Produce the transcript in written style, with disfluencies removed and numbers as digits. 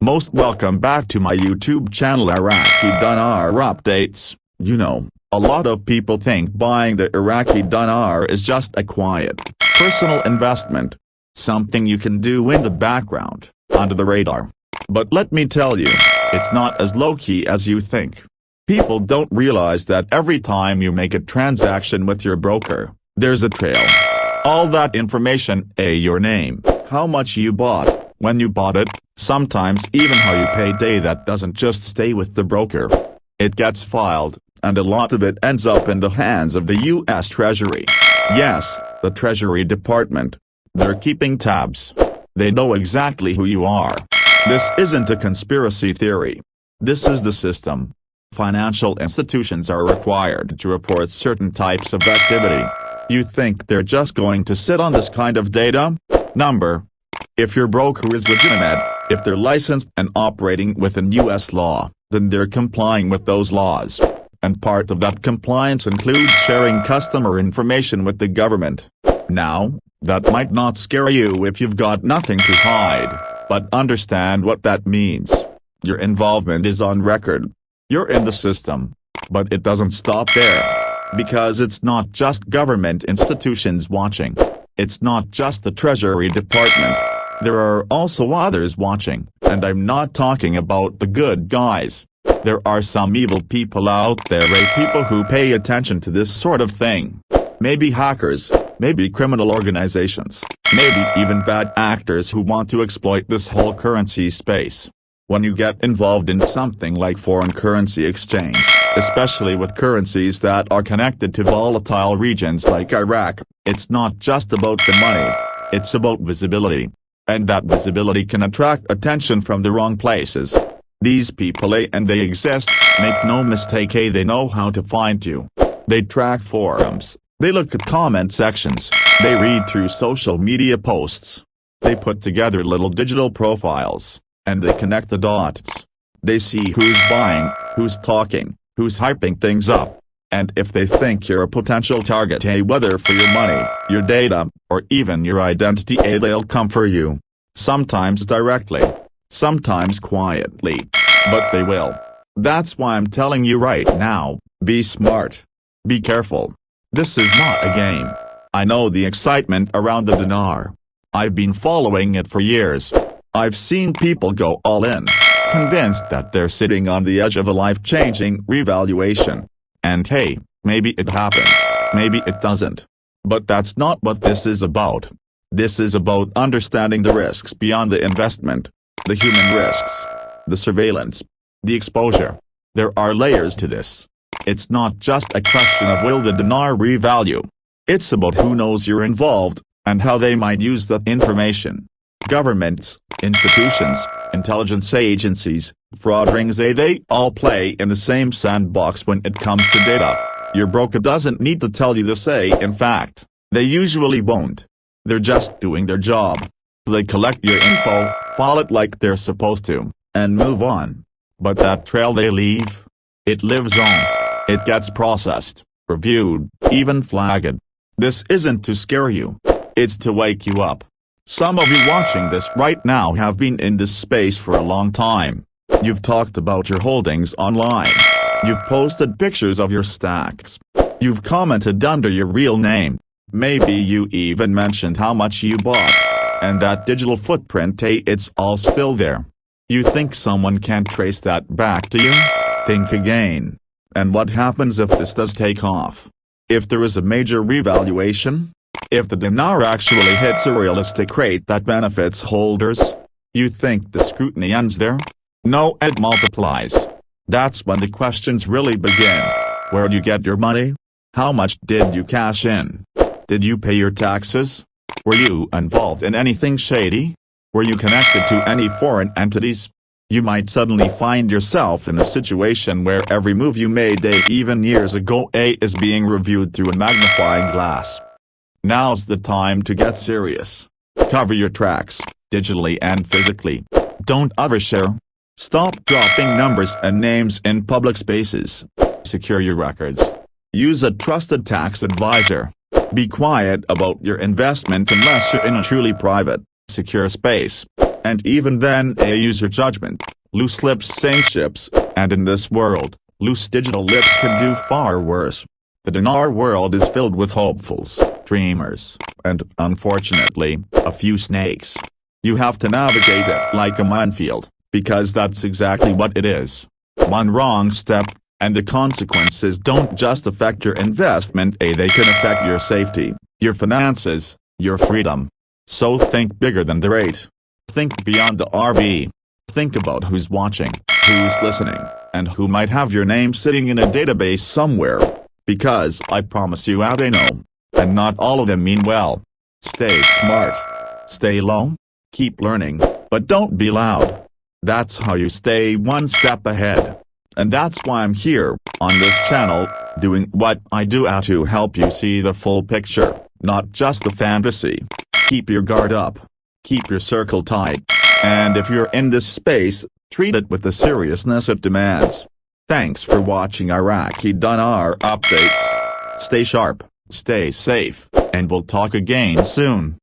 Most welcome back to my YouTube channel Iraqi Dinar Updates. You know, a lot of people think buying the Iraqi Dinar is just a quiet, personal investment. Something you can do in the background, under the radar. But let me tell you, it's not as low-key as you think. People don't realize that every time you make a transaction with your broker, there's a trail. All that information, your name, how much you bought, when you bought it, sometimes even how you paid, that doesn't just stay with the broker. It gets filed, and a lot of it ends up in the hands of the US Treasury. Yes, the Treasury Department. They're keeping tabs. They know exactly who you are. This isn't a conspiracy theory. This is the system. Financial institutions are required to report certain types of activity. You think they're just going to sit on this kind of data? Number. If your broker is legitimate, if they're licensed and operating within US law, then they're complying with those laws. And part of that compliance includes sharing customer information with the government. Now, that might not scare you if you've got nothing to hide, but understand what that means. Your involvement is on record. You're in the system. But it doesn't stop there. Because it's not just government institutions watching. It's not just the Treasury Department. There are also others watching, and I'm not talking about the good guys. There are some evil people out there, people who pay attention to this sort of thing. Maybe hackers, maybe criminal organizations, maybe even bad actors who want to exploit this whole currency space. When you get involved in something like foreign currency exchange, especially with currencies that are connected to volatile regions like Iraq, it's not just about the money, it's about visibility. And that visibility can attract attention from the wrong places. These people and they exist, make no mistake, they know how to find you. They track forums, they look at comment sections, they read through social media posts. They put together little digital profiles, and they connect the dots. They see who's buying, who's talking, who's hyping things up. And if they think you're a potential target, whether for your money, your data, or even your identity, they'll come for you. Sometimes directly. Sometimes quietly. But they will. That's why I'm telling you right now, be smart. Be careful. This is not a game. I know the excitement around the dinar. I've been following it for years. I've seen people go all in, convinced that they're sitting on the edge of a life-changing revaluation. And hey, maybe it happens, maybe it doesn't. But that's not what this is about. This is about understanding the risks beyond the investment. The human risks. The surveillance. The exposure. There are layers to this. It's not just a question of will the dinar revalue. It's about who knows you're involved, and how they might use that information. Governments, institutions, intelligence agencies, fraud rings, they all play in the same sandbox when it comes to data. Your broker doesn't need to tell you this, in fact, they usually won't. They're just doing their job. They collect your info, file it like they're supposed to, and move on. But that trail they leave, it lives on. It gets processed, reviewed, even flagged. This isn't to scare you. It's to wake you up. Some of you watching this right now have been in this space for a long time. You've talked about your holdings online. You've posted pictures of your stacks. You've commented under your real name. Maybe you even mentioned how much you bought. And that digital footprint, it's all still there. You think someone can't trace that back to you? Think again. And what happens if this does take off? If there is a major revaluation? If the dinar actually hits a realistic rate that benefits holders? You think the scrutiny ends there? No, it multiplies. That's when the questions really begin. Where'd you get your money? How much did you cash in? Did you pay your taxes? Were you involved in anything shady? Were you connected to any foreign entities? You might suddenly find yourself in a situation where every move you made even years ago is being reviewed through a magnifying glass. Now's the time to get serious. Cover your tracks, digitally and physically. Don't overshare. Stop dropping numbers and names in public spaces. Secure your records. Use a trusted tax advisor. Be quiet about your investment unless you're in a truly private, secure space. And even then use your judgment. Loose lips sink ships, and in this world, loose digital lips can do far worse. The dinar world is filled with hopefuls, dreamers, and, unfortunately, a few snakes. You have to navigate it like a minefield, because that's exactly what it is. One wrong step, and the consequences don't just affect your investment, they can affect your safety, your finances, your freedom. So think bigger than the rate. Think beyond the RV. Think about who's watching, who's listening, and who might have your name sitting in a database somewhere. Because I promise you they know. And not all of them mean well. Stay smart. Stay low. Keep learning, but don't be loud. That's how you stay one step ahead. And that's why I'm here, on this channel, doing what I do to help you see the full picture, not just the fantasy. Keep your guard up. Keep your circle tight. And if you're in this space, treat it with the seriousness it demands. Thanks for watching Iraqi Dinar updates. Stay sharp, stay safe, and we'll talk again soon.